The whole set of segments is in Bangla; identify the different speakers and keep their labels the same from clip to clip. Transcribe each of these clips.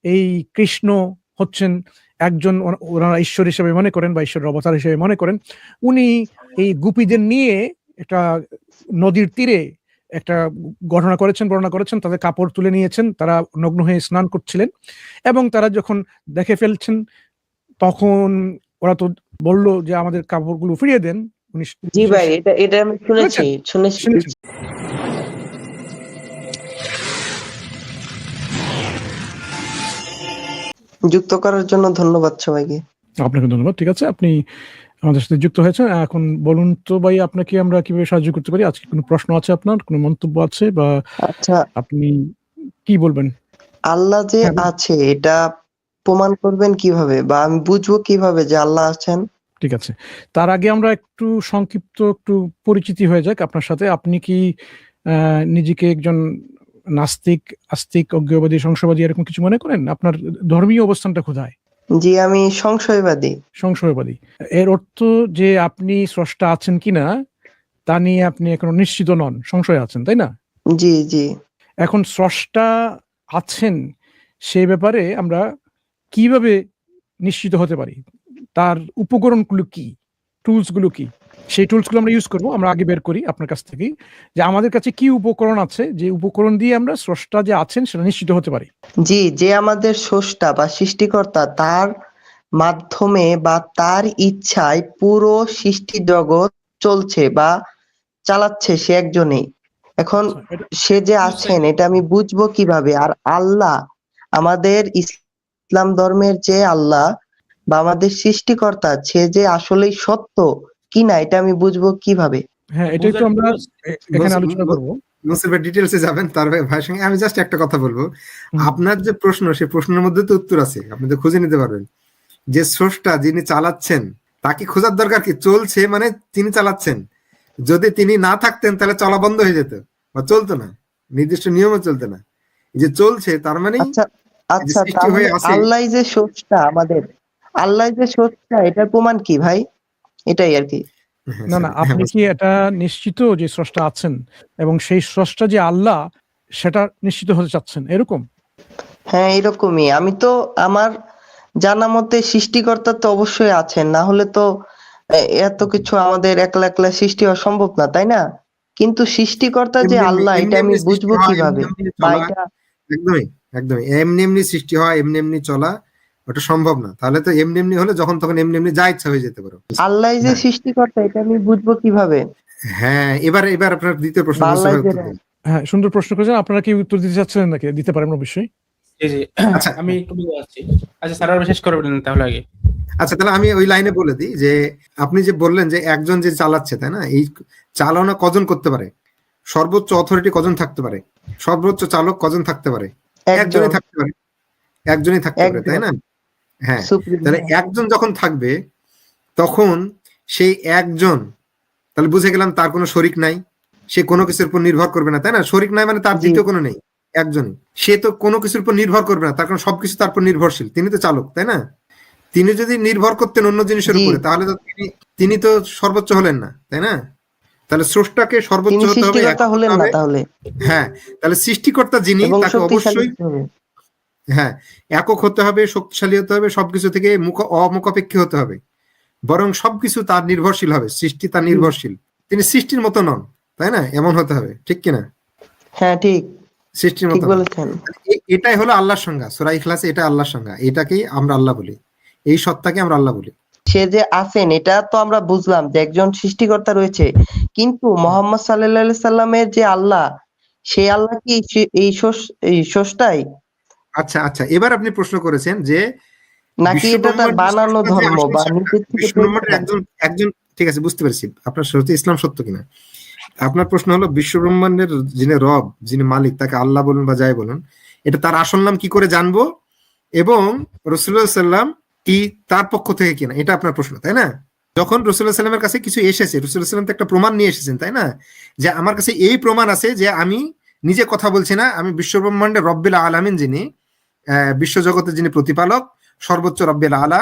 Speaker 1: এই কৃষ্ণ হচ্ছেন একজন, ওনারা ঈশ্বর হিসেবে মনে করেন বা ঈশ্বরের অবতার হিসেবে মনে করেন, উনি এই গোপীদের নিয়ে একটা নদীর তীরে একটা ঘটনা করেছেন, বর্ণনা করেছেন। তাদের কাপড় তুলে নিয়েছেন, তারা নগ্ন হয়ে স্নান করছিলেন, এবং তারা যখন দেখে ফেলছেন তখন ওরা তো বলল যে আমাদের কাপড়গুলো ফিরিয়ে দেন। উনি
Speaker 2: জি ভাই, এটা আমি শুনেছি।
Speaker 1: শুনেছেন?
Speaker 2: যুক্ত করার জন্য ধন্যবাদ সবাইকে।
Speaker 1: আপনাকে ধন্যবাদ। ঠিক আছে, আপনি আমাদের সাথে যুক্ত হয়েছেন। এখন বলুন তো ভাই, আপনাকে আমরা কিভাবে সাহায্য করতে পারি? আজকে কোনো প্রশ্ন আছে আপনার, কোনো মন্তব্য আছে, বা
Speaker 2: আচ্ছা,
Speaker 1: আপনি কি বলবেন?
Speaker 2: আল্লাহ যে
Speaker 1: হ্যাঁ,
Speaker 2: আছে এটা প্রমাণ করবেন কিভাবে, বা আমি বুঝবো কিভাবে যে আল্লাহ আছেন?
Speaker 1: ঠিক আছে। তার আগে আমরা একটু সংক্ষিপ্ত একটু পরিচিতি হয়ে যাক আপনার সাথে। আপনি কি নিজেকে একজন নাস্তিক, আস্তিক, অজ্ঞেয়বাদী, সংশয়বাদী এরকম কিছু মনে করেন? আপনার ধর্মীয় অবস্থানটা কোথায়?
Speaker 2: জি, আমি সংশয়বাদী।
Speaker 1: সংশয়বাদী। এর অর্থ যে আপনি স্রষ্টা আছেন কিনা তা নিয়ে আপনি এখনো নিশ্চিত নন, সংশয় আছেন, তাই না?
Speaker 2: জি জি।
Speaker 1: এখন স্রষ্টা আছেন সে ব্যাপারে আমরা কিভাবে নিশ্চিত হতে পারি? তার উপকরণগুলো কি, টুলসগুলো কি? সেই টুলসগুলো আমরা ইউজ করব। আমরা আগে বের করি আপনার কাছ থেকেই যে আমাদের কাছে কি উপকরণ আছে, যে উপকরণ দিয়ে আমরা স্রষ্টা যে আছেন সেটা নিশ্চিত হতে পারি।
Speaker 2: জি, যে আমাদের স্রষ্টা বা সৃষ্টিকর্তা, তার মাধ্যমে বা তার ইচ্ছায় পুরো সৃষ্টি জগৎ চলছে বা চালাচ্ছে সে একজনই। এখন সে যে আছেন এটা আমি বুঝবো কিভাবে? আর আল্লাহ, আমাদের ইসলাম ধর্মের যে আল্লাহ বা আমাদের সৃষ্টিকর্তা, সে যে আসলেই সত্য কিনা এটা আমি বুঝবো কিভাবে?
Speaker 1: হ্যাঁ, এটাই তো আমরা এখানে আলোচনা করব।
Speaker 3: মুসির ভাই ডিটেলসে যাবেন, তার ভাইয়ের সঙ্গে আমি জাস্ট একটা কথা বলবো। আপনার যে প্রশ্ন, সেই প্রশ্নের মধ্যে তো উত্তর আছে, আপনি তো খুঁজে নিতে পারবেন। যে স্রষ্টা, যিনি চালাচ্ছেন, তাকে খোঁজার দরকার কি? চলছে মানে তিনি চালাচ্ছেন। যদি তিনি না থাকতেন তাহলে চলা বন্ধ হয়ে যেত বা চলতো না, নির্দিষ্ট নিয়মে চলতো না। যে চলছে তার মানে
Speaker 2: আচ্ছা আচ্ছা,
Speaker 3: সৃষ্টি
Speaker 2: তাহলে
Speaker 3: হয়ে আছে।
Speaker 2: আল্লাহ যে স্রষ্টা, আমাদের আল্লাহ যে স্রষ্টা, এটার প্রমাণ কি ভাই? এটাই আর কি।
Speaker 1: না না, আপনি কি এটা নিশ্চিত যে স্রষ্টা আছেন এবং সেই স্রষ্টা যে আল্লাহ সেটা নিশ্চিত হতে চাচ্ছেন, এরকম?
Speaker 2: হ্যাঁ, এরকমই। আমি তো আমার জানা মতে সৃষ্টিকর্তা তো অবশ্যই আছেন, না হলে তো এত কিছু আমাদের একলা একলা সৃষ্টি হওয়া সম্ভব না, তাই না? কিন্তু সৃষ্টিকর্তা যে আল্লাহ, এটা আমি বুঝবো কিভাবে? বা এটা
Speaker 3: একদমই একদমই এমনি এমনি সৃষ্টি হয়, এমনি এমনি চলা, ওটা সম্ভব না। তাহলে তো এমনি এমনি হলে যখন তখন এমনি এমনি যা ইচ্ছা হয়ে যেতে পারো।
Speaker 2: আল্লাহ যে সৃষ্টিকর্তা, এটা আমি বুঝবো কিভাবে?
Speaker 3: হ্যাঁ, এবার এবার আপনার দ্বিতীয় প্রশ্ন।
Speaker 2: আল্লাহ যে
Speaker 1: হ্যাঁ, সুন্দর প্রশ্ন করেছেন। আপনারা কি উত্তর দিতে চাচ্ছেন নাকি? দিতে পারেন অবশ্যই।
Speaker 4: জি জি, আমি একটু বলে আসছি। আচ্ছা স্যার, শেষ করবেন তাহলে আগে?
Speaker 3: আচ্ছা, তাহলে আমি ওই লাইনে বলে দিই যে আপনি যে বললেন যে একজন যে চালাচ্ছে, তাই না? এই চালনা কজন করতে পারে? সর্বোচ্চ অথরিটি কজন থাকতে পারে? সর্বোচ্চ চালক কজন থাকতে পারে? একজনই থাকতে পারে, একজনই থাকতে পারে, তাই না? হ্যাঁ, তাহলে একজন যখন থাকবে তখন সেই একজন, তাহলে বুঝে গেলাম তার কোনো শরিক নাই, সে কোনো কিছুর উপর নির্ভর করবে না, তাই না? শরিক নাই মানে তার দ্বিতীয় কোনো নেই, একজনই। সে তো কোনো কিছুর উপর নির্ভর করবে না, তার কারণ সবকিছু তার উপর নির্ভরশীল। তিনি তো চালক, তাই না? তিনি যদি নির্ভর করতেন অন্য জিনিসের উপরে, তাহলে তো তিনি তো সর্বোচ্চ হলেন না, তাই না? তাহলে স্রষ্টাকে সর্বোচ্চ হতে হবে,
Speaker 2: হলেন না তাহলে।
Speaker 3: হ্যাঁ, তাহলে সৃষ্টিকর্তা যিনি, তাকে অবশ্যই হ্যাঁ একক হতে হবে, শক্তিশালী হতে হবে, সবকিছু থেকে অমুখাপেক্ষী হতে হবে, বরং সবকিছু তার নির্ভরশীল হবে, সৃষ্টি তার নির্ভরশীল, তিনি সৃষ্টির মতো নন, তাই না? এমন হতে হবে, ঠিক কিনা?
Speaker 2: হ্যাঁ ঠিক,
Speaker 3: সৃষ্টির মতো বলেছেন। এটাই হলো আল্লাহর সংজ্ঞা, সূরা ইখলাসে এটা আল্লাহর সংজ্ঞা, এটাকেই আমরা আল্লাহ বলি, এই সত্তাকে আমরা আল্লাহ বলি।
Speaker 2: সে যে আছেন এটা তো আমরা বুঝলাম যে একজন সৃষ্টিকর্তা রয়েছে, কিন্তু মুহাম্মদ সাল্লাল্লাহু আলাইহি সাল্লামের যে আল্লাহ, সেই আল্লাহ কি এই স্রষ্টাই?
Speaker 3: আচ্ছা আচ্ছা, এবার আপনি প্রশ্ন করেছেন যে
Speaker 2: নাকি এটা তার বানানো ধর্ম বা নিজের থেকে
Speaker 3: একজন, ঠিক আছে, বুঝতে পেরেছি আপনার সত্যি ইসলাম সত্য কিনা। আপনার প্রশ্ন হলো বিশ্বব্রহ্মাণ্ডের যিনি রব, যিনি মালিক, তাকে আল্লাহ বলুন বা যাই বলুন, এটা তার আসল নাম কি করে জানবো, এবং রাসূলুল্লাহ সাল্লাম কি তার পক্ষ থেকে কিনা, এটা আপনার প্রশ্ন, তাই না? যখন রাসূলুল্লাহ সাল্লামের কাছে কিছু এসেছে, রাসূলুল্লাহ সাল্লাম তো একটা প্রমাণ নিয়ে এসেছেন, তাই না? যে আমার কাছে এই প্রমাণ আছে যে আমি নিজে কথা বলছি না, আমি বিশ্বব্রহ্মাণ্ডের রব্বিল আলামিন, যিনি বিশ্বজগতের যিনি প্রতিপালক, সর্বোচ্চ রব্বিল আলা,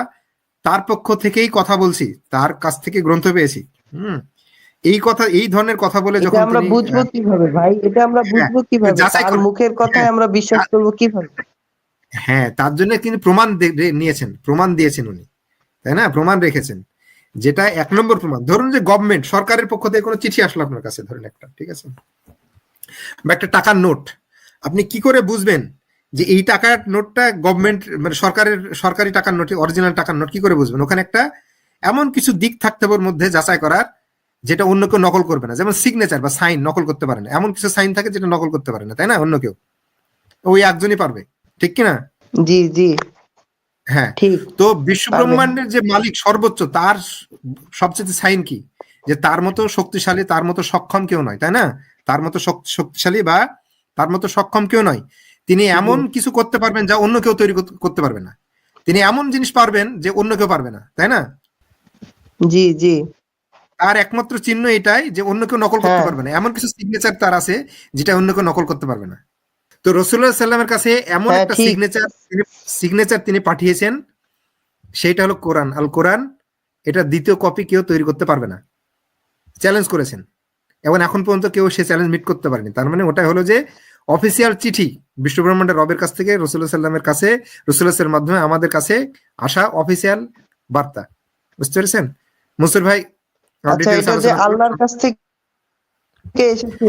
Speaker 3: তার পক্ষ থেকেই কথা বলছি, তার কাছ থেকে গ্রন্থ পেয়েছি। এই কথা, এই ধরনের কথা বলে যখন
Speaker 2: আমরা বুঝবো কিভাবে ভাই? এটা আমরা বুঝবো কিভাবে? তার মুখের কথায় আমরা বিশ্বাস করব কিভাবে?
Speaker 3: হ্যাঁ, তার জন্য তিনি নিয়েছেন, প্রমাণ দিয়েছেন উনি, তাই না? প্রমাণ রেখেছেন, যেটা 1 নম্বর প্রমাণ। ধরুন যে গভর্নমেন্ট, সরকারের পক্ষ থেকে কোনো চিঠি আসলো আপনার কাছে, ধরুন একটা, ঠিক আছে, বা একটা টাকার নোট, আপনি কি করে বুঝবেন যে এই টাকার নোটটা গভর্নমেন্ট, মানে সরকারি টাকার নোট, অরিজিনাল টাকার নোট কি করে বুঝবেন? ওখানে একটা এমন কিছু দিক থাকতে হবে ওর মধ্যে যাচাই করার, যেটা অন্য কেউ নকল করবে না। যেমন সিগনেচার বা সাইন নকল করতে পারে না, এমন কিছু সাইন থাকে যেটা নকল করতে পারে না, তাই না? অন্য কেউ, ওই একজনই পারবে, ঠিক কিনা?
Speaker 2: জি জি
Speaker 3: হ্যাঁ।
Speaker 2: ঠিক।
Speaker 3: তো বিশ্ব ব্রহ্মাণ্ডের যে মালিক সর্বোচ্চ, তার সবচেয়ে সাইন কি? যে তার মতো শক্তিশালী, তার মতো সক্ষম কেউ নয়, তাই না? তার মতো শক্তিশালী বা তার মতো সক্ষম কেউ নয়। তিনি এমন কিছু করতে পারবেন যা অন্য কেউ তৈরি করতে পারবে না। তিনি এমন জিনিস পারবেন যে অন্য কেউ পারবে না, তাই না?
Speaker 2: জি জি
Speaker 3: তার একমাত্র চিহ্ন এটাই যে অন্য কেউ নকল করতে পারবে না। এমন কিছু সিগনেচার তার আছে যেটা অন্য কেউ নকল করতে পারবে না। তো রাসূলুল্লাহ সাল্লামের কাছে এমন একটা সিগনেচার তিনি পাঠিয়েছেন, সেটা হলো কোরআন, আল কোরআন। এটা দ্বিতীয় কপি কেউ তৈরি করতে পারবে না, চ্যালেঞ্জ করেছেন, এবং এখন পর্যন্ত কেউ সে চ্যালেঞ্জ মিট করতে পারেনি। তার মানে ওটাই হলো যে অফিসিয়াল চিঠি, বিশ্বব্রহ্মাণ্ডের রবের কাছ থেকে রাসূলুল্লাহ সাল্লামের কাছে, রাসূলুল্লাহ সাল্লামের মাধ্যমে আমাদের কাছে আসা অফিসিয়াল বার্তা। বুঝতে পেরেছেন মুসুর ভাই?
Speaker 2: আচ্ছা, এটা যে আল্লাহর কাছ থেকে এসেছে,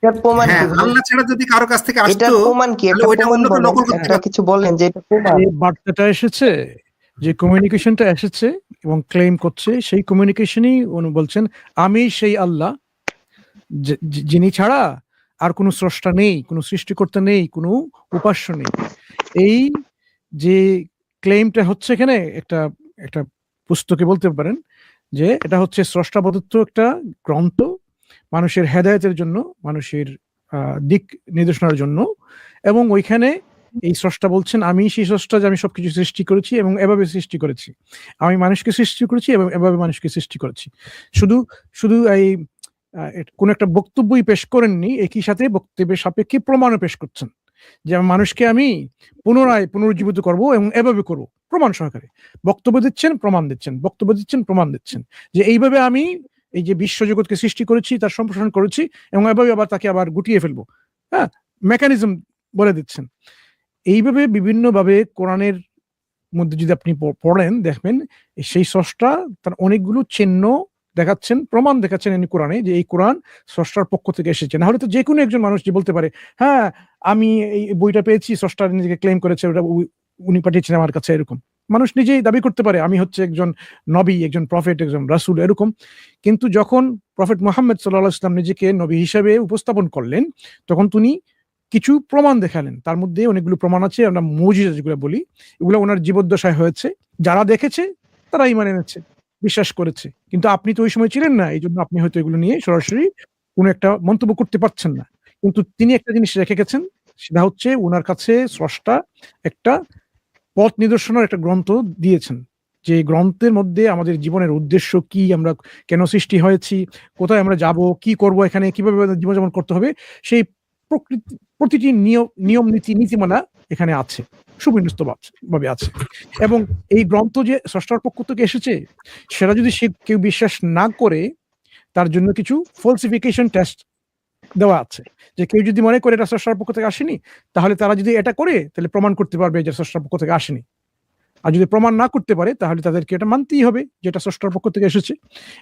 Speaker 2: এটার প্রমাণ কি?
Speaker 3: আল্লাহ ছাড়া যদি কারো কাছ থেকে আসতো,
Speaker 2: এটার প্রমাণ কি? একটা
Speaker 3: ওইটা অন্য কেউ নকল করতে
Speaker 2: একটা কিছু বলেন যে এটা প্রমাণ।
Speaker 1: যে বার্তাটা এসেছে, যে কমিউনিকেশনটা এসেছে এবং ক্লেম করছে, সেই কমিউনিকেশনই উনি বলছেন আমি সেই আল্লাহ যিনি ছাড়া আর কোনো স্রষ্টা নেই, কোনো সৃষ্টিকর্তা নেই, কোনো উপাস্য নেই। এই যে ক্লেমটা হচ্ছে এখানে একটা একটা পুস্তকে বলতে পারেন যে এটা হচ্ছে স্রষ্টা প্রদত্ত একটা গ্রন্থ, মানুষের হেদায়েতের জন্য, মানুষের দিক নির্দেশনার জন্য। এবং ওইখানে এই স্রষ্টা বলছেন আমি সেই স্রষ্টা, যে আমি সবকিছু সৃষ্টি করেছি এবং এভাবে সৃষ্টি করেছি, আমি মানুষকে সৃষ্টি করেছি এবং এভাবে মানুষকে সৃষ্টি করেছি। শুধু শুধু এই কোন একটা বক্তব্যই পেশ করেননি, একই সাথে বক্তব্যের সাপেক্ষে প্রমাণও পেশ করছেন যে মানুষকে আমি পুনরায় পুনরুজ্জীবিত করব এবং এভাবে করব, প্রমাণ সহকারে বক্তব্য দিচ্ছেন, প্রমাণ দিচ্ছেন, বক্তব্য দিচ্ছেন, প্রমাণ দিচ্ছেন, যে এইভাবে আমি এই যে বিশ্বজগৎকে সৃষ্টি করেছি, তার সম্প্রসারণ করেছি এবং এভাবে আবার তাকে আবার গুটিয়ে ফেলবো। হ্যাঁ, মেকানিজম বলে দিচ্ছেন। এইভাবে বিভিন্নভাবে কোরআনের মধ্যে যদি আপনি পড়েন, দেখবেন সেই স্রষ্টা তার অনেকগুলো চিহ্ন দেখাচ্ছেন, প্রমাণ দেখাচ্ছেন এই কোরআনে, যে এই কোরআন স্রষ্টার পক্ষ থেকে এসেছে। না হলে তো যে কোনো একজন মানুষ যে বলতে পারে হ্যাঁ আমি এই বইটা পেয়েছি, স্রষ্টা নিজেকে ক্লেম করেছে, ওটা উনি পাঠিয়েছেন আমার কাছে, এরকম মানুষ নিজেই দাবি করতে পারে আমি হচ্ছে একজন নবী, একজন প্রফেট, একজন রাসূল, এরকম। কিন্তু যখন প্রফেট মুহাম্মদ সাল্লাল্লাহু আলাইহি ওয়াসাল্লাম নিজেকে নবী হিসেবে উপস্থাপন করলেন, তখন তিনি কিছু প্রমাণ দেখালেন। তার মধ্যে অনেকগুলো প্রমাণ আছে, আমরা মুজিজা যেগুলো বলি, এগুলো ওনার জীবদ্দশায় হয়েছে। যারা দেখেছে তারা ঈমান এনেছে, বিশ্বাস করেছে। কিন্তু আপনি তো ওই সময় ছিলেন না, এই জন্য আপনি হয়তো এগুলো নিয়ে সরাসরি কোনো একটা মন্তব্য করতে পারছেন না। কিন্তু তিনি একটা জিনিস রেখে গেছেন, সেটা হচ্ছে ওনার কাছে স্রষ্টা একটা পথ নিদর্শনের একটা গ্রন্থ দিয়েছেন, যে গ্রন্থের মধ্যে আমাদের জীবনের উদ্দেশ্য কি, আমরা কেন সৃষ্টি হয়েছি, কোথায় আমরা যাব, কি করব, এখানে কিভাবে জীবনযাপন করতে হবে, সেই প্রতিটি নিয়ম নীতিমালা এখানে আছে, সুবিন্যস্ত ভাবে আছে। এবং এই গ্রন্থ যে স্রষ্টার পক্ষ থেকে এসেছে, সেটা যদি সে কেউ বিশ্বাস না করে, তার জন্য কিছু ফলসিফিকেশন টেস্ট দেওয়া আছে, যে কেউ যদি মনে করে এটা স্রষ্টার পক্ষ থেকে আসেনি, তাহলে তারা যদি এটা করে তাহলে প্রমাণ করতে পারবে যে স্রষ্টার পক্ষ থেকে আসেনি। আর যদি প্রমাণ না করতে পারে, তাহলে তাদেরকে এটা মানতেই হবে যেটা স্রষ্টার পক্ষ থেকে এসেছে।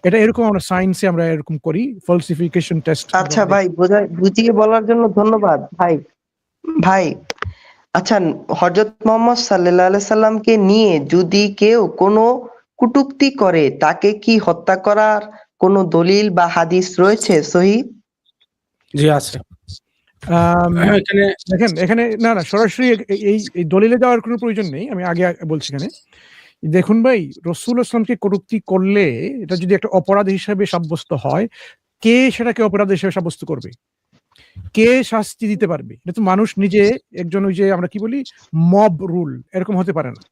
Speaker 1: এটা এরকম আমরা সায়েন্সে আমরা এরকম করি, ফলসিফিকেশন টেস্ট।
Speaker 2: আচ্ছা ভাই, বুঝিয়ে বলার জন্য ধন্যবাদ ভাই। ভাই আচ্ছা, হযরত মুহাম্মদ সাল্লাল্লাহু আলাইহি সাল্লামকে নিয়ে যদি কেউ কোনো কটূক্তি করে, তাকে কি হত্যা করার কোনো দলিল বা হাদিস রয়েছে সহিহ?
Speaker 4: জি আছে।
Speaker 1: দেখেন এখানে না সরাসরি এই দলিলে যাওয়ার কোনো প্রয়োজন নেই, আমি আগে বলছি। এখানে দেখুন ভাই, রাসূলুল্লাহ সাল্লাল্লাহু আলাইহি ওয়াসাল্লামকে কটূক্তি করলে এটা যদি একটা অপরাধ হিসেবে সাব্যস্ত হয়, কে সেটাকে অপরাধ হিসেবে সাব্যস্ত করবে, কে শাস্তি দিতে পারবে? এটা তো মানুষ নিজে, একজন ওই যে আমরা কি বলি মব রুল, এরকম হতে পারে না।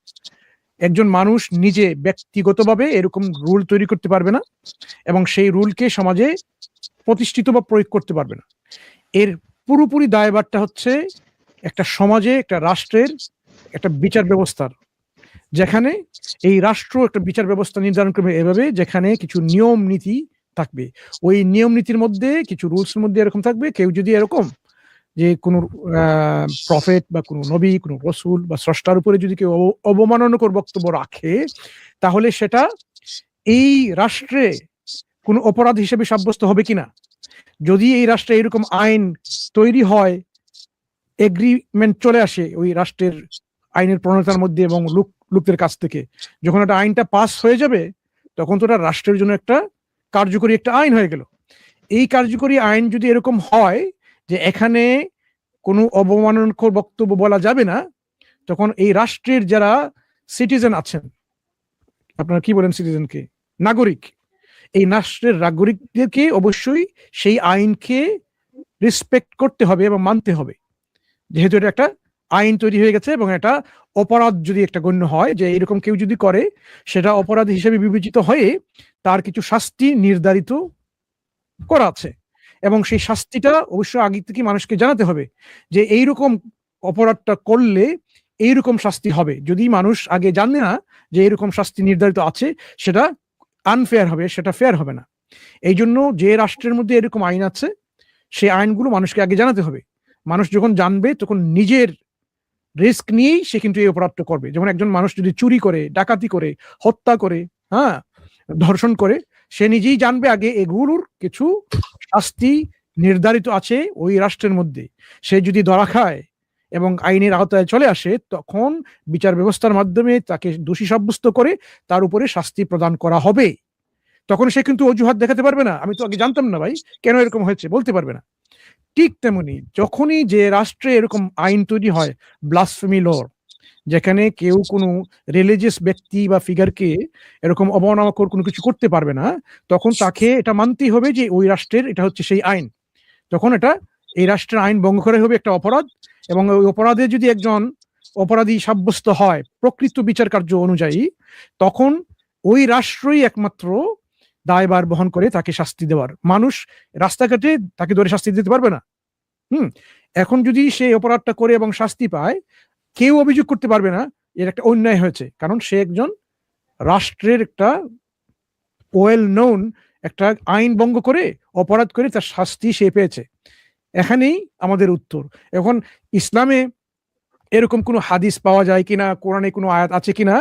Speaker 1: একজন মানুষ নিজে ব্যক্তিগতভাবে এরকম রুল তৈরি করতে পারবে না এবং সেই রুলকে সমাজে প্রতিষ্ঠিত বা প্রয়োগ করতে পারবে না। এর পুরোপুরি দায়ভারটা হচ্ছে একটা সমাজে, একটা রাষ্ট্রের, একটা বিচার ব্যবস্থার, যেখানে এই রাষ্ট্র একটা বিচার ব্যবস্থা নির্ধারণ করবে এভাবে, যেখানে কিছু নিয়ম নীতি থাকবে। ওই নিয়ম নীতির মধ্যে কিছু রুলস এর মধ্যে এরকম থাকবে, কেউ যদি এরকম যে কোনো প্রফেট বা কোনো নবী, কোনো রসুল বা স্রষ্টার উপরে যদি কেউ অবমাননাকর বক্তব্য রাখে, তাহলে সেটা এই রাষ্ট্রে কোনো অপরাধ হিসেবে সাব্যস্ত হবে কিনা। যদি এই রাষ্ট্রে এরকম আইন তৈরি হয়, এগ্রিমেন্ট চলে আসে ওই রাষ্ট্রের আইনের প্রণেতার মধ্যে এবং লোকদের কাছ থেকে, যখন একটা আইনটা পাস হয়ে যাবে, তখন তো ওটা রাষ্ট্রের জন্য একটা কার্যকরী একটা আইন হয়ে গেল। এই কার্যকরী আইন যদি এরকম হয় যে এখানে কোনো অবমাননাকর বক্তব্য বলা যাবে না, তখন এই রাষ্ট্রের যারা সিটিজেন আছেন, আপনারা কি বলেন সিটিজেনকে, নাগরিক, এই রাষ্ট্রের নাগরিকদেরকে অবশ্যই সেই আইনকে রেসপেক্ট করতে হবে এবং মানতে হবে, যেহেতু এটা একটা আইন তৈরি হয়ে গেছে এবং এটা অপরাধ যদি একটা গণ্য হয়, যে এরকম কেউ যদি করে সেটা অপরাধ হিসেবে বিবেচিত হয়ে তার কিছু শাস্তি নির্ধারিত করা আছে, এবং সেই শাস্তিটা অবশ্যই আগে থেকে মানুষকে জানাতে হবে যে এইরকম অপরাধটা করলে এইরকম শাস্তি হবে। যদি মানুষ আগে জানে না যে এরকম শাস্তি নির্ধারিত আছে, সেটা আনফেয়ার হবে, সেটা ফেয়ার হবে না। এই জন্য যে রাষ্ট্রের মধ্যে এরকম আইন আছে, সেই আইনগুলো মানুষকে আগে জানাতে হবে। মানুষ যখন জানবে তখন নিজের রিস্ক নিয়েই সে কিন্তু এই অপরাধটা করবে। যেমন একজন মানুষ যদি চুরি করে, ডাকাতি করে, হত্যা করে, ধর্ষণ করে, সে নিজেই জানবে আগে এগুলোর কিছু শাস্তি নির্ধারিত আছে ওই রাষ্ট্রের মধ্যে। সে যদি ধরা খায় এবং আইনের আওতায় চলে আসে, তখন বিচার ব্যবস্থার মাধ্যমে তাকে দোষী সাব্যস্ত করে তার উপরে শাস্তি প্রদান করা হবে। তখন সে কিন্তু অজুহাত দেখাতে পারবে না, আমি তো আগে জানতাম না ভাই, কেন এরকম হয়েছে, বলতে পারবে না। ঠিক তেমনি যখনই যে রাষ্ট্রে এরকম আইন তৈরি হয়, ব্লাসফেমি ল, যেখানে কেউ কোনো রিলিজিয়াস ব্যক্তি বা ফিগারকে এরকম অবমাননাকর কোনো কিছু করতে পারবে না, তখন তাকে এটা মানতেই হবে যে ওই রাষ্ট্রের এটা হচ্ছে সেই আইন। তখন এটা এই রাষ্ট্রের আইন ভঙ্গ করা হবে একটা অপরাধ, এবং ওই অপরাধে যদি একজন অপরাধী সাব্যস্ত হয় প্রকৃত বিচার কার্য অনুযায়ী, তখন ওই রাষ্ট্রই একমাত্র দায়ভার বহন করে তাকে শাস্তি দেওয়ার। মানুষ রাস্তাঘাটে তাকে ধরে শাস্তি দিতে পারবে না। এখন যদি সে অপরাধটা করে এবং শাস্তি পায়, কেউ অভিযোগ করতে পারবে না এর একটা অন্যায় হয়েছে, কারণ সে একজন রাষ্ট্রের একটা ওয়েল নোন একটা আইন ভঙ্গ করে অপরাধ করে তার শাস্তি সে পেয়েছে। এখানেই আমাদের উত্তর। এখন ইসলামে এরকম কোনো হাদিস পাওয়া যায় কিনা, কোরআনে কোনো আয়াত আছে কিনা,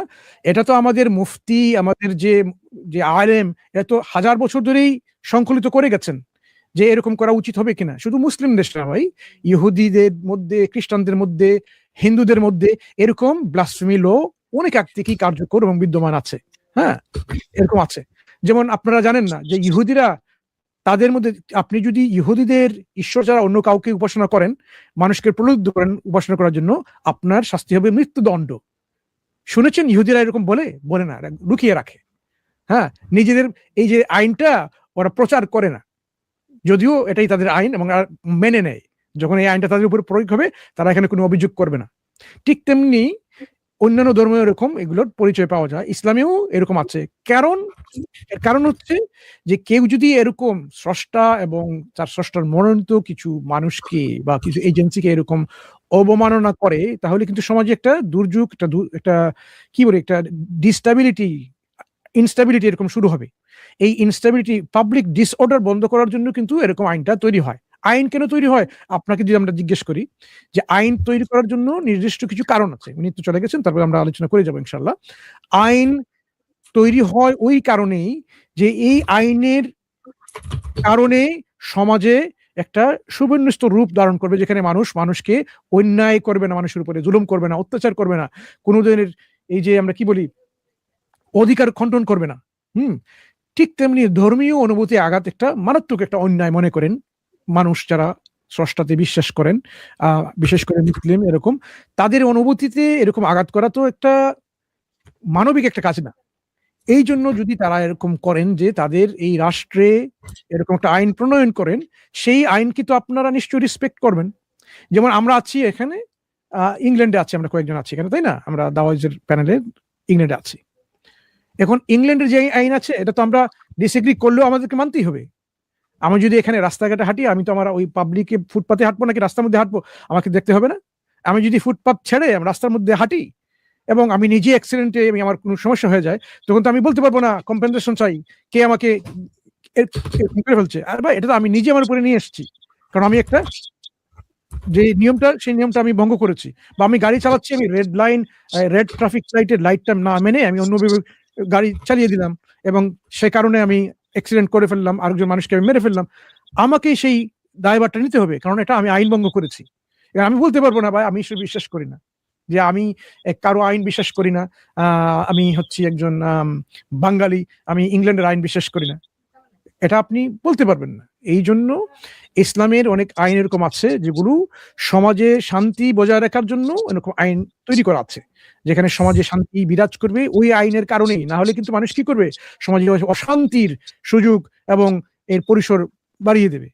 Speaker 1: এটা তো আমাদের মুফতি, আমাদের যে আলেম, এটা তো হাজার বছর ধরেই সংকলিত করে গেছেন যে এরকম করা উচিত হবে কিনা। শুধু মুসলিম দেশ না ভাই, ইহুদিদের মধ্যে, খ্রিস্টানদের মধ্যে, হিন্দুদের মধ্যে এরকম ব্লাসফেমি ল অনেক আগ থেকেই কার্যকর এবং বিদ্যমান আছে। এরকম আছে। যেমন আপনারা জানেন না যে ইহুদিরা, তাদের মধ্যে আপনি যদি ইহুদিদের ঈশ্বর ছাড়া অন্য কাউকে উপাসনা করেন, মানুষকে প্রলুব্ধ করেন উপাসনা করার জন্য, আপনার শাস্তি হবে মৃত্যুদণ্ড। শুনেছেন ইহুদিরা এরকম বলে না, লুকিয়ে রাখে। নিজেদের এই যে আইনটা ওরা প্রচার করে না, যদিও এটাই তাদের আইন, এবং মেনে নেয়। যখন এই আইনটা তাদের উপর প্রয়োগ হবে, তারা এখানে কোনো অভিযোগ করবে না। ঠিক তেমনি অন্যান্য ধর্মে এরকম এগুলোর পরিচয় পাওয়া যায়, ইসলামেও এরকম আছে। কারণ হচ্ছে যে কেউ যদি এরকম স্রষ্টা এবং তার স্রষ্টার মনোনীত কিছু মানুষকে বা কিছু এজেন্সিকে এরকম অবমাননা করে, তাহলে কিন্তু সমাজে একটা দুর্যোগ, একটা কি বলে, একটা ডিস্টাবিলিটি, ইনস্টাবিলিটি এরকম শুরু হবে। এই ইনস্টাবিলিটি, পাবলিক ডিসঅর্ডার বন্ধ করার জন্য কিন্তু এরকম আইনটা তৈরি হয়। আইন কেন তৈরি হয় আপনাকে যদি আমরা জিজ্ঞেস করি, যে আইন তৈরি করার জন্য নির্দিষ্ট কিছু কারণ আছে। উনি তো চলে গেছেন, তারপর আমরা আলোচনা করে যাবো ইনশাল্লাহ। আইন তৈরি হয় ওই কারণেই যে এই আইনের কারণে সমাজে একটা সুবিন্যস্ত রূপ ধারণ করবে, যেখানে মানুষকে অন্যায় করবে না, মানুষের উপরে জুলুম করবে না, অত্যাচার করবে না, কোনো ধরনের এই যে আমরা কি বলি অধিকার খণ্ডন করবে না। ঠিক তেমনি ধর্মীয় অনুভূতি আঘাত একটা মারাত্মক একটা অন্যায় মনে করেন মানুষ যারা স্রষ্টাতে বিশ্বাস করেন, বিশেষ করে মুসলিম, এরকম তাদের অনুভূতিতে এরকম আঘাত করা তো একটা মানবিক একটা কাজ না। এই জন্য যদি তারা এরকম করেন যে তাদের এই রাষ্ট্রে এরকম একটা আইন প্রণয়ন করেন, সেই আইনকে তো আপনারা নিশ্চয়ই রেসপেক্ট করবেন। যেমন আমরা আছি এখানে, ইংল্যান্ডে আছি, আমরা কয়েকজন আছি এখানে, তাই না? আমরা দাওয়াজের প্যানেলে ইংল্যান্ডে আছি। এখন ইংল্যান্ডের যে আইন আছে, এটা তো আমরা ডিসএগ্রি করলেও আমাদেরকে মানতেই হবে। আমি যদি এখানে রাস্তাঘাটে হাঁটি, আমি তো আমার ওই পাবলিকে ফুটপাতে হাঁটবো নাকি রাস্তার মধ্যে হাঁটবো, আমাকে দেখতে হবে না? আমি যদি ফুটপাত ছেড়ে আমি রাস্তার মধ্যে হাঁটি এবং আমি নিজে অ্যাক্সিডেন্টে আমার কোনো সমস্যা হয়ে যায়, তখন তো আমি বলতে পারবো না কম্পেনসেশন চাই, কে আমাকে করে ফেলছে। আর ভাই, এটা তো আমি নিজে আমার উপরে নিয়ে এসেছি, কারণ আমি একটা যে নিয়মটা, সেই নিয়মটা আমি ভঙ্গ করেছি, বা আমি গাড়ি চালাচ্ছি, আমি রেড ট্রাফিক লাইটের লাইটটা না মেনে আমি অন্যভাবে গাড়ি চালিয়ে দিলাম, এবং সে কারণে আমি অ্যাক্সিডেন্ট করে ফেললাম, আরেকজন মানুষকে আমি মেরে ফেললাম, আমাকেই সেই দায়ভারটা নিতে হবে, কারণ এটা আমি আইন ভঙ্গ করেছি। এবার আমি বলতে পারবো না ভাই আমি ঈশ্বর বিশ্বাস করি না, যে আমি কারো আইন বিশ্বাস করি না, আমি হচ্ছি একজন বাঙালি, আমি ইংল্যান্ডের আইন বিশ্বাস করি না, এটা আপনি বলতে পারবেন না। এই জন্য ইসলামের অনেক আইন এরকম আছে যেগুলো সমাজে শান্তি বজায় রাখার জন্য এরকম আইন তৈরি করা আছে, যেখানে সমাজে শান্তি বিরাজ করবে ওই আইনের কারণেই, না হলে কিন্তু মানুষ কি করবে, সমাজে অশান্তির সুযোগ এবং এর পরিসর বাড়িয়ে দেবে।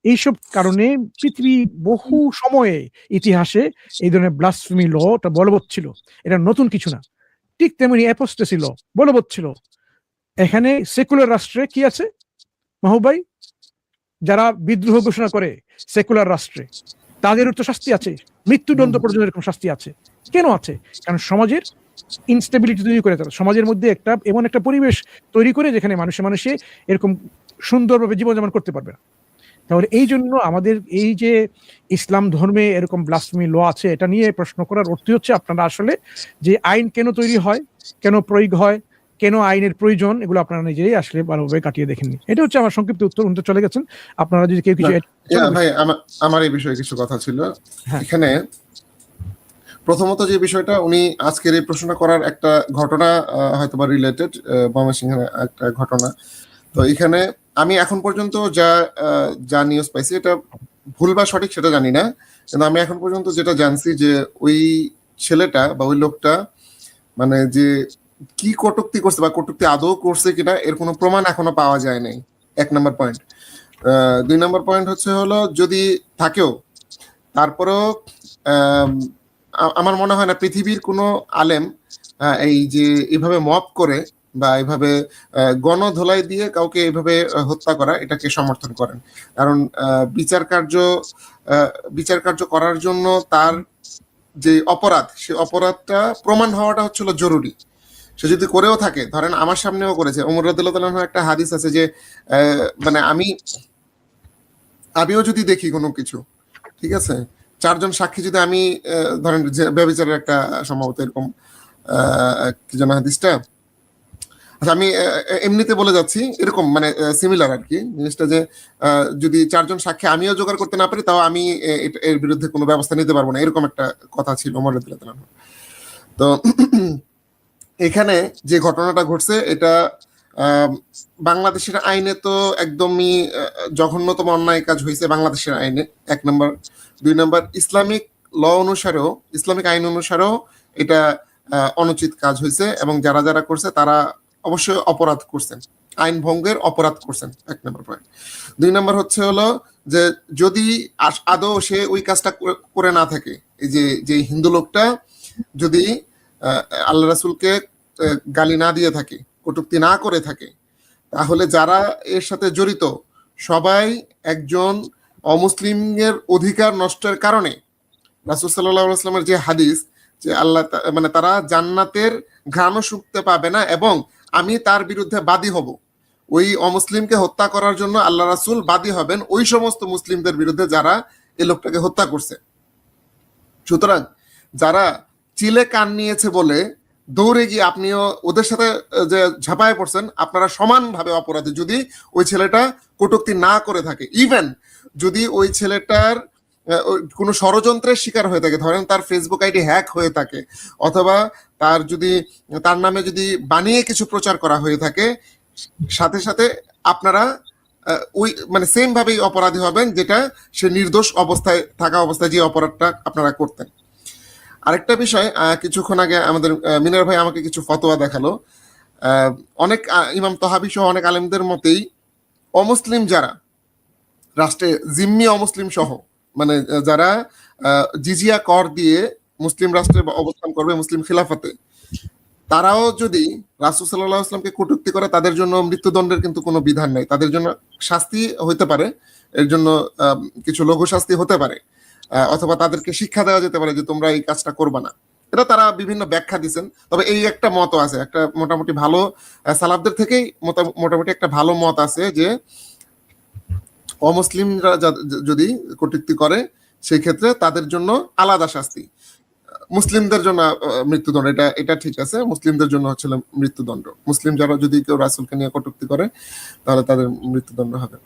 Speaker 1: এইসব কারণে পৃথিবী বহু সময়ে ইতিহাসে এই ধরনের ব্লাসফেমি লটা বলবৎ ছিল, এটা নতুন কিছু না। ঠিক তেমনি অ্যাপোস্টেসি ল বলবৎ ছিল। এখানে সেকুলার রাষ্ট্রে কি আছে মাহবুব ভাই, যারা বিদ্রোহ ঘোষণা করে সেকুলার রাষ্ট্রে, তাদেরও তো শাস্তি আছে, মৃত্যুদণ্ড পর্যন্ত এরকম শাস্তি আছে। কেন আছে? কারণ সমাজের ইনস্টেবিলিটি তৈরি করে, তারা সমাজের মধ্যে এমন একটা পরিবেশ তৈরি করে যেখানে মানুষে এরকম সুন্দরভাবে জীবনযাপন করতে পারবে না। তাহলে এই জন্য আমাদের এই যে ইসলাম ধর্মে এরকম ব্লাসফেমি ল আছে, এটা নিয়ে প্রশ্ন করার অর্থ হচ্ছে আপনারা আসলে যে আইন কেন তৈরি হয়, কেন প্রয়োগ হয়, কেন আইনের প্রয়োজন, এগুলো আপনারা নিজেই আসলে ভালোভাবে কাটিয়ে দেখেননি। এটা হচ্ছে আমার সংক্ষিপ্ত উত্তর। উনি তো চলে গেছেন, আপনারা যদি কেউ কিছু
Speaker 5: ভাই আমার এই বিষয়ে কিছু কথা ছিল।
Speaker 1: হ্যাঁ।
Speaker 5: এখানে প্রথমত যে বিষয়টা, উনি আজকের এই প্রশ্নটা করার একটা ঘটনা হয়তোবা রিলেটেড, ময়মনসিংহের একটা ঘটনা। তো এখানে আমি এখন পর্যন্ত যা নিউজ পাইছি, এটা ভুল বা সঠিক সেটা জানি না, কিন্তু আমি এখন পর্যন্ত যেটা জানছি যে ওই ছেলেটা বা ওই লোকটা মানে যে কি কটূক্তি করছে বা কটূক্তি আদৌ করছে কিনা এর কোনো প্রমাণ এখনো পাওয়া যায় নাই, 1 নম্বর পয়েন্ট। 2 নম্বর পয়েন্ট হলো যদি থাকেও, তারপরেও আমার মনে হয় না পৃথিবীর কোনো আলেম এই যে এইভাবে মব করে বা এইভাবে গণধোলাই দিয়ে কাউকে এইভাবে হত্যা করা, এটাকে সমর্থন করেন। কারণ বিচার কার্য করার জন্য তার যে অপরাধ, সে অপরাধটা প্রমাণ হওয়াটা হচ্ছিল জরুরি। সে যদি করেও থাকে, ধরেন আমার সামনেও করেছে, ওমর রাদিয়াল্লাহু তাআলার একটা হাদিস আছে যে মানে আমিও যদি দেখি কোনো কিছু, ঠিক আছে, 4 জন সাক্ষী যদি আমি ধরেন যে ব্যভিচারের একটা সম্ভবত এরকম কি যেন হাদিসটা, আচ্ছা আমি এমনিতে বলে যাচ্ছি, এরকম মানে সিমিলার আর কি জিনিসটা, যে যদি 4 জন সাক্ষী আমিও জোগাড় করতে না পারি, তাও আমি এর বিরুদ্ধে কোনো ব্যবস্থা নিতে পারবো না, এরকম একটা কথা ছিল ওমর রাদিয়াল্লাহু তাআলা। তো এখানে যে ঘটনাটা ঘটছে, এটা বাংলাদেশের আইনে তো একদমই জঘন্যতম অন্যায় কাজ হয়েছে বাংলাদেশের আইনে, 1 নম্বর। 2 নম্বর, ইসলামিক আইন অনুসারেও এটা অনুচিত কাজ হয়েছে, এবং যারা যারা করছে তারা অবশ্যই অপরাধ করছেন, আইন ভঙ্গের অপরাধ করছেন, 1 নম্বর পয়েন্ট। 2 নম্বর হলো যে যদি আদৌ সে ওই কাজটা করে না থাকে, এই যে হিন্দু লোকটা যদি আল্লাহ রাসূলকে গালি না দিয়ে থাকে, কটূক্তি না করে থাকে, তাহলে যারা এর সাথে জড়িত সবাই একজন অমুসলিমের অধিকার নষ্টের কারণে, রাসূল সাল্লাল্লাহু আলাইহি ওয়াসাল্লামের যে হাদিস, যে আল্লাহ মানে তারা জান্নাতের ঘ্রাণও শুঁকতে পাবে না, এবং আমি তার বিরুদ্ধে বাদী হব। ওই অমুসলিমকে হত্যা করার জন্য আল্লাহ রাসূল বাদী হবেন ওই সমস্ত মুসলিমদের বিরুদ্ধে যারা এই লোকটাকে হত্যা করছে। সুতরাং যারা চিলে কান নিয়েছে বলে দৌড়ে গিয়ে আপনিও ওদের সাথে যে ঝাঁপায় পড়ছেন, আপনারা সমানভাবে অপরাধী যদি ওই ছেলেটা কটূক্তি না করে থাকে। ইভেন যদি ওই ছেলেটার কোনো ষড়যন্ত্রের শিকার হয়ে থাকে, ধরেন তার ফেসবুক আইডি হ্যাক হয়ে থাকে, অথবা তার নামে যদি বানিয়ে কিছু প্রচার করা হয়ে থাকে, সাথে সাথে আপনারা ওই মানে সেম ভাবেই অপরাধী হবেন, যেটা সে নির্দোষ অবস্থায় থাকা অবস্থায় যে অপরাধটা আপনারা করতেন। আরেকটা বিষয়, কিছুক্ষণ আগে আমাদের মিনার ভাই আমাকে কিছু ফতোয়া দেখালো। অনেক ইমাম তহাবি সহ অনেক আলেমদের মতেই অমুসলিম যারা রাষ্ট্রে, জিম্মি অমুসলিম সহ, মানে যারা জিজিয়া কর দিয়ে মুসলিম রাষ্ট্রে অবস্থান করবে, মুসলিম খিলাফতে, তারাও যদি রাসূল সাল্লাল্লাহু আলাইহি ওয়াসাল্লামকে কটূক্তি করে, তাদের জন্য মৃত্যুদণ্ডের কিন্তু কোনো বিধান নেই। তাদের জন্য শাস্তি হতে পারে, এর জন্য কিছু লঘু শাস্তি হতে পারে, অথবা তাদেরকে শিক্ষা দেওয়া যেতে পারে যে তোমরা এই কাজটা করবা না। এটা তারা বিভিন্ন ব্যাখ্যা দিচ্ছেন। তবে এই একটা মত আছে, একটা মোটামুটি ভালো সালাফদের থেকেই মোটামুটি একটা ভালো মত আছে, যে অমুসলিমরা যদি কটূক্তি করে সেই ক্ষেত্রে তাদের জন্য আলাদা শাস্তি। মুসলিমদের জন্য মৃত্যুদণ্ড, এটা ঠিক আছে, মুসলিমদের জন্য হচ্ছে মৃত্যুদণ্ড। মুসলিম যারা যদি কেউ রাসূলকে নিয়ে কটূক্তি করে তাহলে তাদের মৃত্যুদণ্ড হবে।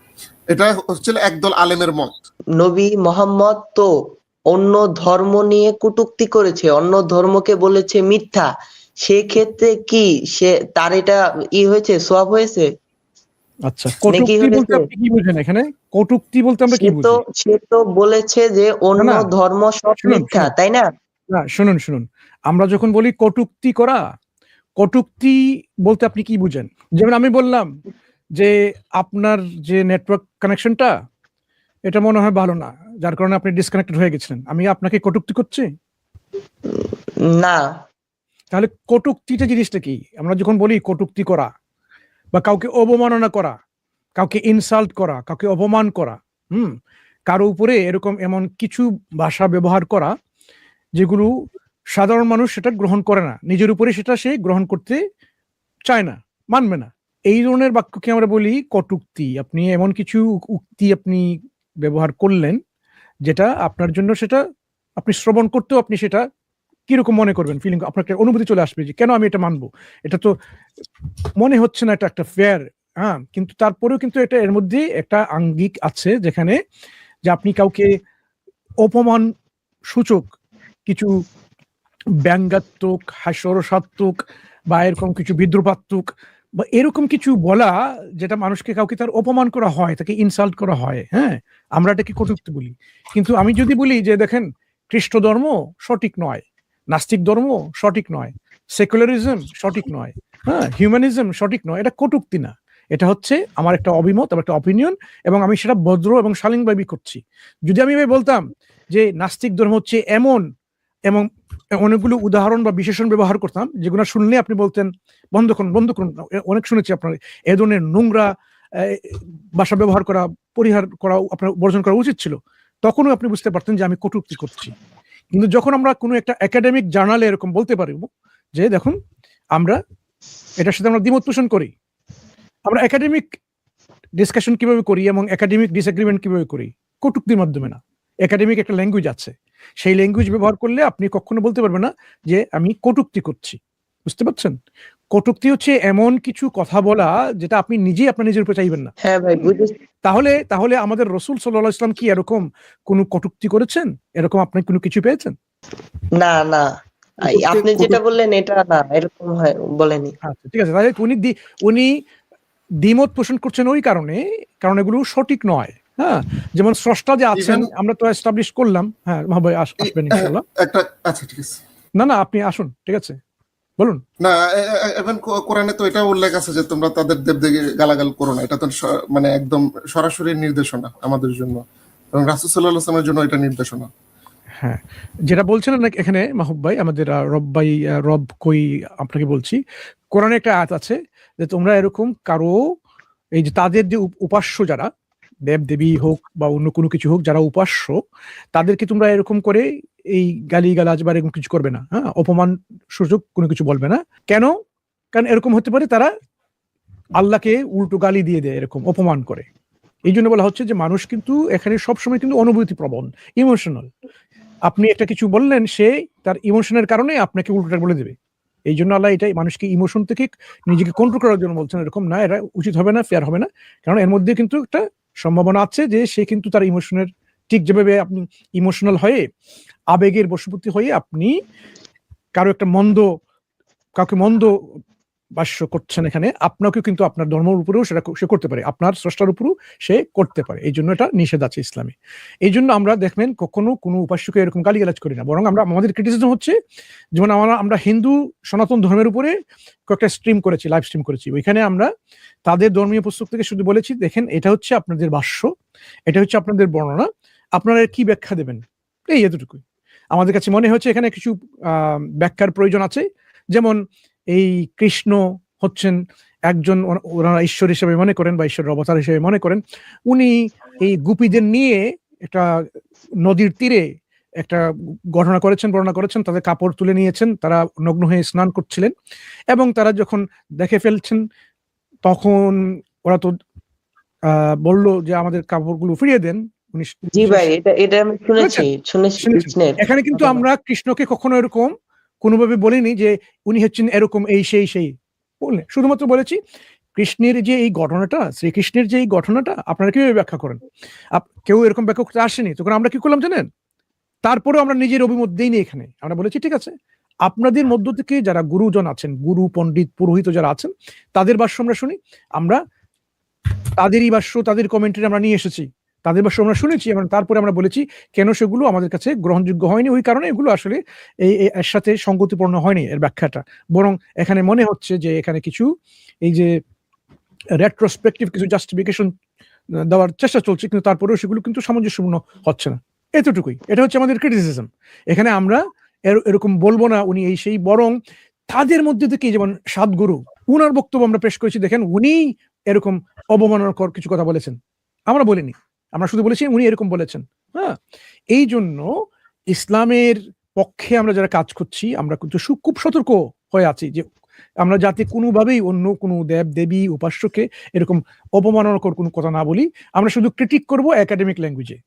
Speaker 5: এটা হচ্ছিল একদল আলেমের মত।
Speaker 2: নবী মোহাম্মদ তো অন্য ধর্ম নিয়ে কটূক্তি করেছে, অন্য ধর্মকে বলেছে মিথ্যা, সেক্ষেত্রে কি তার এটা হয়েছে, সওয়াব হয়েছে?
Speaker 1: আচ্ছা, কটূক্তি বলতে আপনি কি বুঝেন এখানে? কটূক্তি বলতে আমরা কি বুঝি?
Speaker 2: সে তো বলেছে যে অন্য ধর্ম সব মিথ্যা, তাই না?
Speaker 1: না, শুনুন, আমরা যখন বলি কটূক্তি করা, কটূক্তি বলতে আপনি কি বুঝেন? যেমন আমি বললাম যে আপনার যে নেটওয়ার্ক কানেকশনটা এটা মনে হয় ভালো না, যার কারণে আপনি ডিসকানেক্টেড হয়ে গেছিলেন। আমি আপনাকে কটূক্তি করছি
Speaker 2: না।
Speaker 1: তাহলে কটূক্তিটা জিনিসটা কি? আমরা যখন বলি কটূক্তি করা বা কাউকে অবমাননা করা, কাউকে ইনসাল্ট করা, কাউকে অপমান করা, কারো উপরে এরকম এমন কিছু ভাষা ব্যবহার করা যেগুলো সাধারণ মানুষ সেটা গ্রহণ করে না, নিজের উপরে সেটা সে গ্রহণ করতে চায় না, মানবে না, এই ধরনের বাক্যকে আমরা বলি কটূক্তি। আপনি এমন কিছু উক্তি আপনি ব্যবহার করলেন যেটা আপনার জন্য, সেটা আপনি শ্রবণ করতেও আপনি সেটা কিরকম মনে করবেন, ফিলিং, আপনার একটা অনুভূতি চলে আসবে যে কেন আমি এটা মানবো, এটা তো মনে হচ্ছে না এটা একটা ফেয়ার। কিন্তু তারপরেও কিন্তু এটা এর মধ্যে একটা আঙ্গিক আছে যেখানে যে আপনি কাউকে অপমান সূচক কিছু ব্যঙ্গাত্মক, হাস্যরসাত্মক বা এরকম কিছু বিদ্রুপাত্মক বা এরকম কিছু বলা, যেটা মানুষকে কাউকে তার অপমান করা হয়, তাকে ইনসাল্ট করা হয়, আমরা এটাকে কটূক্তি বলি। কিন্তু আমি যদি বলি যে দেখেন খ্রিস্ট ধর্ম সঠিক নয়, নাস্তিক ধর্ম সঠিক নয়, সেকুলারিজম সঠিক নয়, হিউম্যানিজম সঠিক নয়, এটা কটূক্তি না, এটা হচ্ছে আমার একটা অভিমত, আমার একটা অপিনিয়ন, এবং আমি সেটা ভদ্র এবং শালীনভাবে করছি। যদি আমি বলতাম যে নাস্তিক ধর্ম হচ্ছে এমন, এবং অনেকগুলো উদাহরণ বা বিশেষণ ব্যবহার করতাম যেগুলো শুনলে আপনি বলতেন বন্ধ করুন, অনেক শুনেছি আপনার এ ধরনের নোংরা ভাষা ব্যবহার করা পরিহার করা, আপনার বর্জন করা উচিত ছিল, তখনও আপনি বুঝতে পারতেন যে আমি কটূক্তি করছি। কিন্তু যখন আমরা কোনো একটা একাডেমিক জার্নালে এরকম বলতে পারবো যে দেখুন আমরা এটার সাথে আমরা দ্বিমত পোষণ করি, আমরা একাডেমিক ডিসকাশন কিভাবে করি এবং একাডেমিক ডিসএগ্রিমেন্ট কিভাবে করি, কটূক্তির মাধ্যমে না। একাডেমিক একটা ল্যাঙ্গুয়েজ আছে, সেই ল্যাঙ্গুয়েজ ব্যবহার করলে আপনি কখনো বলতে পারবেন না যে আমি কটূক্তি করছি। বুঝতে পারছেন? কটূক্তি হচ্ছে এমন কিছু কথা বলা যেটা আপনি নিজেই আপনার নিজের উপর চাইবেন না।
Speaker 2: হ্যাঁ ভাই, বুঝেছি।
Speaker 1: তাহলে আমাদের রাসূল সাল্লাল্লাহু আলাইহি ওয়াসাল্লাম কি এরকম কোনো কটূক্তি করেছেন? এরকম আপনি কোনো কিছু পেয়েছেন?
Speaker 2: না, আপনি যেটা বললেন এটা না, এরকম হয় বলেনি।
Speaker 1: আচ্ছা, ঠিক আছে, তাহলে উনি দ্বিমত পোষণ করছেন ওই কারণে, কারণ এগুলো সঠিক নয়। যেমন স্রষ্টা যে আছেন আমরা তো এস্টাবলিশ করলাম। ভাই আসবেন ইনশাআল্লাহ।
Speaker 5: আচ্ছা, ঠিক আছে।
Speaker 1: না আপনি আসুন, ঠিক আছে, বলুন।
Speaker 5: না, even কোরআনে তো এটা উল্লেখ আছে যে তোমরা তাদের দেবদেবীকে গালাগাল করো না, এটা তো মানে একদম সরাসরি নির্দেশনা আমাদের জন্য, এবং রাসূল সাল্লাল্লাহু আলাইহি ওয়াসাল্লামের জন্য এটা নির্দেশনা।
Speaker 1: যেটা বলছেন না এখানে মাহবুব ভাই, আমাদের রব কই আপনাকে বলছি, কোরআনে একটা আয়াত আছে যে তোমরা এরকম কারো, এই যে তাদের যে উপাস্য যারা দেব দেবী হোক বা অন্য কোনো কিছু হোক, যারা উপাস্য তাদেরকে তোমরা এরকম করে এই গালিগালাজ বা এরকম কিছু করবে না, অপমান সুযোগ কোনো কিছু বলবে না। কেন? কারণ এরকম হতে পারে তারা আল্লাহকে উল্টো গালি দিয়ে দেয়, এরকম অপমান করে। এই জন্য বলা হচ্ছে যে মানুষ কিন্তু এখানে সবসময় কিন্তু অনুভূতি প্রবণ, ইমোশনাল। আপনি একটা কিছু বললেন, সে তার ইমোশনের কারণে আপনাকে উল্টোটা বলে দেবে। এই জন্য আল্লাহ এটাই মানুষকে ইমোশন থেকে নিজেকে কন্ট্রোল করার জন্য বলছেন, এরকম না, এটা উচিত হবে না, ফেয়ার হবে না। কারণ এর মধ্যে কিন্তু একটা সম্ভাবনা আছে যে সে কিন্তু তার ইমোশনের, ঠিক যেভাবে আপনি ইমোশনাল হয়ে আবেগের বশবর্তী হয়ে আপনি কাউকে মন্দ ভাষ্য করছেন, এখানে আপনাকেও কিন্তু আপনার ধর্মের উপরেও সেটা সে করতে পারে, আপনার স্রষ্টার উপরেও সে করতে পারে। এই জন্য এটা নিষেধ আছে ইসলামে। এই জন্য আমরা দেখবেন কখনো কোনো উপাস্যকে এরকম গালিগালাজ করি না, বরং আমাদের ক্রিটিসিজম হচ্ছে, যেমন আমরা হিন্দু সনাতন ধর্মের উপরে কয়েকটা লাইভ স্ট্রিম করেছি, ওইখানে আমরা তাদের ধর্মীয় পুস্তক থেকে শুধু বলেছি দেখেন এটা হচ্ছে আপনাদের ভাষ্য, এটা হচ্ছে আপনাদের বর্ণনা, আপনারা কি ব্যাখ্যা দেবেন, এই এতটুকুই। আমাদের কাছে মনে হচ্ছে এখানে কিছু ব্যাখ্যার প্রয়োজন আছে। যেমন এই কৃষ্ণ হচ্ছেন একজন, ওনারা ঈশ্বর হিসেবে মনে করেন বা ঈশ্বরের অবতার হিসেবে মনে করেন, উনি এই গোপীদের নিয়ে একটা নদীর তীরে একটা বর্ণনা করেছেন, তাদের কাপড় তুলে নিয়েছেন, তারা নগ্ন হয়ে স্নান করছিলেন, এবং তারা যখন দেখে ফেলছেন তখন ওরা তো বলল যে আমাদের কাপড়গুলো ফিরিয়ে দেন, উনি
Speaker 2: জি ভাই, এটা আমি শুনেছি
Speaker 1: শুনেছেন?
Speaker 2: কৃষ্ণের
Speaker 1: এখানে কিন্তু
Speaker 2: ঘটনা।
Speaker 1: আমরা কৃষ্ণকে কখনো এরকম কোনোভাবে বলিনি যে উনি হচ্ছেন এরকম এই সেই বললেন, শুধুমাত্র বলেছি কৃষ্ণের যে এই ঘটনাটা, শ্রীকৃষ্ণের যে এই ঘটনাটা আপনারা কিভাবে ব্যাখ্যা করেন? কেউ এরকম ব্যাখ্যা করতে আসেনি, তখন আমরা কি করলাম জানেন? তারপরে আমরা নিজের অভিমত দেইনি এখানে, আমরা বলেছি ঠিক আছে, আপনাদের মধ্য থেকে যারা গুরুজন আছেন, গুরু পণ্ডিত পুরোহিত যারা আছেন, তাদের ভাষ্য আমরা শুনি, আমরা তাদেরই ভাষ্য, তাদের কমেন্টারি আমরা নিয়ে এসেছি, তাদের ভাষ্য আমরা শুনেছি এবং তারপরে আমরা বলেছি কেন সেগুলো আমাদের কাছে গ্রহণযোগ্য হয়নি, ওই কারণে এগুলো আসলে এর সাথে সঙ্গতিপূর্ণ হয়নি এর ব্যাখ্যাটা, বরং এখানে মনে হচ্ছে যে এখানে কিছু এই যে রেট্রোস্পেক্টিভ কিছু জাস্টিফিকেশন দেওয়ার চেষ্টা চলছে, কিন্তু তারপরেও সেগুলো কিন্তু সামঞ্জস্যপূর্ণ হচ্ছে না, এতটুকুই। এটা হচ্ছে আমাদের ক্রিটিসিজম। এখানে আমরা এরকম বলবো না উনি এই সেই, বরং তাদের মধ্যে থেকে যেমন সাতগুরু, উনার বক্তব্য আমরা পেশ করেছি, দেখেন উনি এরকম অবমাননাকর কিছু কথা বলেছেন, আমরা বলিনি, আমরা শুধু বলেছি উনি এরকম বলেছেন। হ্যাঁ, এই জন্য ইসলামের পক্ষে আমরা যারা কাজ করছি আমরা কিন্তু খুব সতর্ক হয়ে আছি যে আমরা যাতে কোনোভাবেই অন্য কোনো দেব দেবী উপাস্যকে এরকম অপমাননাকর কোনো কথা না বলি, আমরা শুধু ক্রিটিক করব একাডেমিক ল্যাঙ্গুয়েজে।